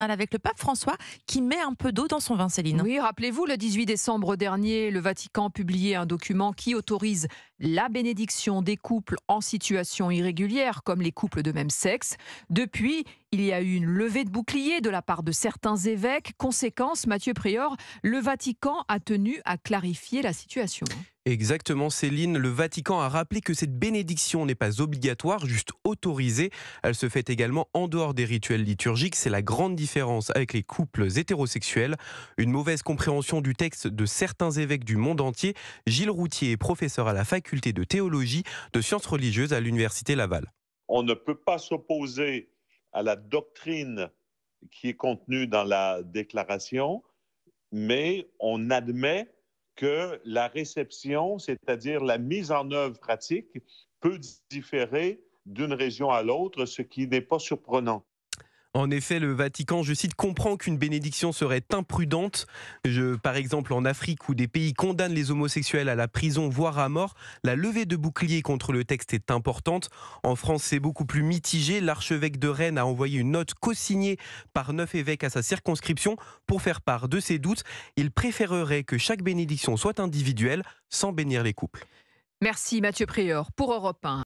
Avec le pape François qui met un peu d'eau dans son vin, Céline. Oui, rappelez-vous, le 18 décembre dernier, le Vatican publiait un document qui autorise la bénédiction des couples en situation irrégulière, comme les couples de même sexe. Depuis, il y a eu une levée de bouclier de la part de certains évêques. Conséquence, Mathieu Prior, le Vatican a tenu à clarifier la situation. Exactement, Céline. Le Vatican a rappelé que cette bénédiction n'est pas obligatoire, juste autorisée. Elle se fait également en dehors des rituels liturgiques. C'est la grande différence avec les couples hétérosexuels. Une mauvaise compréhension du texte de certains évêques du monde entier. Gilles Routier est professeur à la faculté de théologie de sciences religieuses à l'université Laval. On ne peut pas s'opposer à la doctrine qui est contenue dans la déclaration, mais on admet que la réception, c'est-à-dire la mise en œuvre pratique, peut différer d'une région à l'autre, ce qui n'est pas surprenant. En effet, le Vatican, je cite, comprend qu'une bénédiction serait imprudente. Par exemple, en Afrique, où des pays condamnent les homosexuels à la prison, voire à mort, la levée de bouclier contre le texte est importante. En France, c'est beaucoup plus mitigé. L'archevêque de Rennes a envoyé une note co-signée par 9 évêques à sa circonscription pour faire part de ses doutes. Il préférerait que chaque bénédiction soit individuelle, sans bénir les couples. Merci Mathieu Prior pour Europe 1.